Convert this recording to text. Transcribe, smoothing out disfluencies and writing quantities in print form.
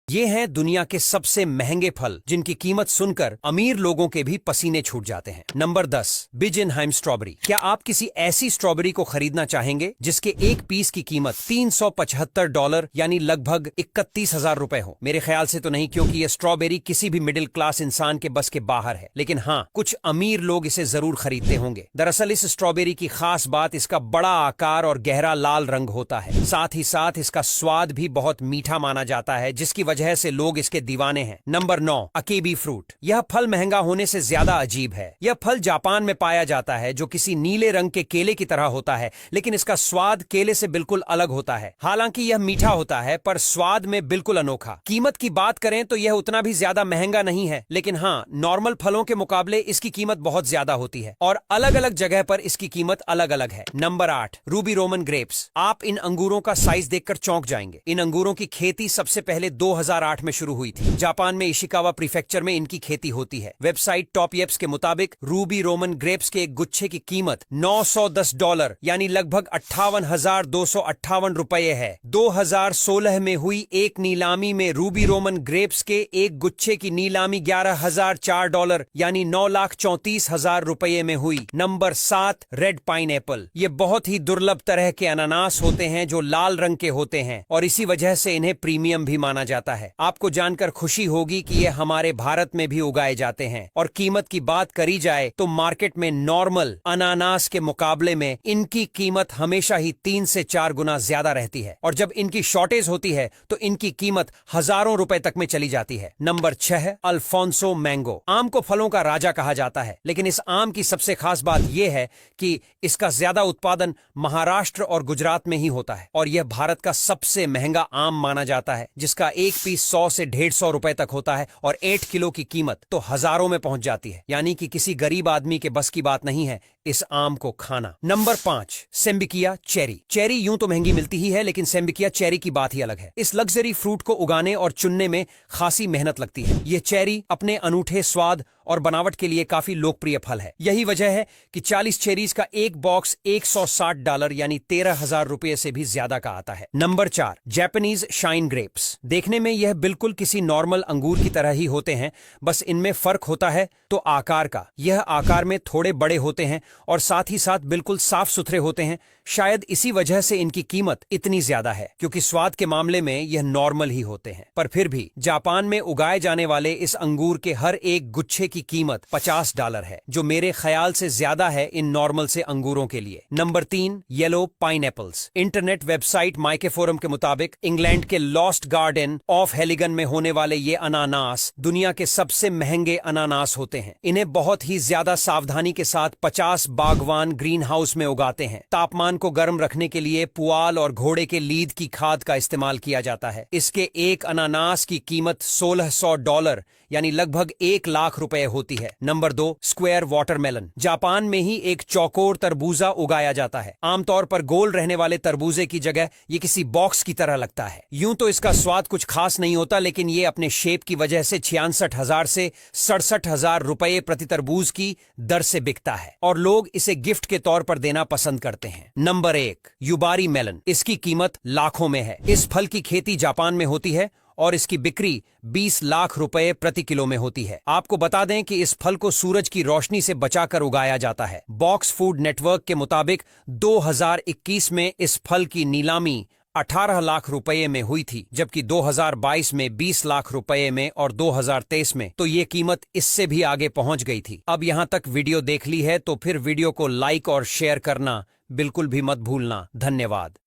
ये हैं दुनिया के सबसे महंगे फल जिनकी कीमत सुनकर अमीर लोगों के भी पसीने छूट जाते हैं। नंबर 10, बिजेनहाइम स्ट्रॉबेरी। क्या आप किसी ऐसी स्ट्रॉबेरी को खरीदना चाहेंगे जिसके एक पीस की कीमत $375 यानी लगभग 31,000 रुपए हो? मेरे ख्याल से तो नहीं, क्योंकि ये स्ट्रॉबेरी किसी भी मिडिल क्लास इंसान के बस के बाहर है। लेकिन हाँ, कुछ अमीर लोग इसे जरूर खरीदते होंगे। दरअसल इस स्ट्रॉबेरी की खास बात इसका बड़ा आकार और गहरा लाल रंग होता है। साथ ही साथ इसका स्वाद भी बहुत मीठा माना जाता है, जिसकी वजह से लोग इसके दीवाने हैं। Number 9, Akebi fruit. यह फल महंगा होने से ज्यादा अजीब है। यह फल जापान में पाया जाता है, जो किसी नीले रंग के केले की तरह होता है, लेकिन इसका स्वाद केले से बिल्कुल अलग होता है। हालांकि यह मीठा होता है, पर स्वाद में बिल्कुल अनोखा। कीमत की बात करें तो यह उतना भी ज्यादा महंगा नहीं है, लेकिन हाँ, नॉर्मल फलों के मुकाबले इसकी कीमत बहुत ज्यादा होती है और अलग अलग जगह पर इसकी कीमत अलग अलग है। Number 8, Ruby Roman grapes. आप इन अंगूरों का साइज देखकर चौंक जाएंगे। इन अंगूरों की खेती सबसे पहले 2008 में शुरू हुई थी। जापान में इशिकावा प्रीफेक्चर में इनकी खेती होती है। वेबसाइट टॉपयेप्स के मुताबिक रूबी रोमन ग्रेप्स के एक गुच्छे की कीमत $910 यानी लगभग 58,258 रुपए है। 2016 में हुई एक नीलामी में रूबी रोमन ग्रेप्स के एक गुच्छे की नीलामी $11,004 यानी 9,34,000 रुपए में हुई। Number 7, red pineapple. ये बहुत ही दुर्लभ तरह के अनानास होते हैं जो लाल रंग के होते हैं और इसी वजह से इन्हें प्रीमियम भी माना जाता है। आपको जानकर खुशी होगी कि ये हमारे भारत में भी उगाए जाते हैं और कीमत की बात करी जाए तो मार्केट में नॉर्मल अनानास के मुकाबले में इनकी कीमत हमेशा ही 3 से 4 गुना ज्यादा रहती है और जब इनकी शॉर्टेज होती है तो इनकी कीमत हजारों रुपए तक में चली जाती है। Number 6, Alfonso mango. आम को फलों का राजा कहा जाता है, लेकिन इस आम की सबसे खास बात यह है कि इसका ज्यादा उत्पादन महाराष्ट्र और गुजरात में ही होता है और यह भारत का सबसे महंगा आम माना जाता है, जिसका एक पीस 100 से 150 रुपए तक होता है और 8 किलो की कीमत तो हजारों में पहुंच जाती है। यानी कि किसी गरीब आदमी के बस की बात नहीं है इस आम को खाना। Number 5, सेम्बिकिया cherry. चेरी यूं तो महंगी मिलती ही है, लेकिन सेम्बिकिया चेरी की बात ही अलग है। इस लग्जरी फ्रूट को उगाने और चुनने में खासी मेहनत लगती है। ये चेरी अपने अनूठे स्वाद और बनावट के लिए काफी लोकप्रिय फल है। यही वजह है कि 40 चेरीज का एक बॉक्स $160 यानी 13,000 रुपए से भी ज्यादा का आता है। Number 4, Japanese shine grapes. देखने में यह बिल्कुल किसी नॉर्मल अंगूर की तरह ही होते हैं, बस इनमें फर्क होता है तो आकार का। यह आकार में थोड़े बड़े होते हैं और साथ ही साथ बिल्कुल साफ सुथरे होते हैं। शायद इसी वजह से इनकी कीमत इतनी ज्यादा है, क्योंकि स्वाद के मामले में यह नॉर्मल ही होते हैं। पर फिर भी जापान में उगाए जाने वाले इस अंगूर के हर एक गुच्छे की कीमत $50 है, जो मेरे ख्याल से ज्यादा है इन नॉर्मल से अंगूरों के लिए। Number 3, yellow pineapples. Internet website माइके फोरम के मुताबिक इंग्लैंड के लॉस्ट गार्डन ऑफ हेलिगन में होने वाले ये अनानास दुनिया के सबसे महंगे अनानास होते हैं। इन्हें बहुत ही ज्यादा सावधानी के साथ 50 बागवान ग्रीन हाउस में उगाते हैं। तापमान को गर्म रखने के लिए पुआल और घोड़े के लीद की खाद का इस्तेमाल किया जाता है। इसके एक अनानास की कीमत $1,600 यानी लगभग 1 लाख रुपए होती है। Number 2, square watermelon. जापान में ही एक चौकोर तरबूजा उगाया जाता है। आमतौर पर गोल रहने वाले तरबूजे की जगह ये किसी बॉक्स की तरह लगता है। यूं तो इसका स्वाद कुछ खास नहीं होता, लेकिन ये अपने शेप की वजह से 66,000 से 67,000 रुपए प्रति तरबूज की दर से बिकता है और लोग इसे गिफ्ट के तौर पर देना पसंद करते हैं। Number 1, Yubari melon. इसकी कीमत लाखों में है। इस फल की खेती जापान में होती है और इसकी बिक्री 20 लाख रुपए प्रति किलो में होती है। आपको बता दें कि इस फल को सूरज की रोशनी से बचाकर उगाया जाता है। बॉक्स फूड नेटवर्क के मुताबिक 2021 में इस फल की नीलामी 18 लाख रुपए में हुई थी, जबकि 2022 में 20 लाख रुपए में और 2023 में तो ये कीमत इससे भी आगे पहुंच गई थी। अब यहां तक वीडियो देख ली है तो फिर वीडियो को लाइक और शेयर करना बिल्कुल भी मत भूलना। धन्यवाद।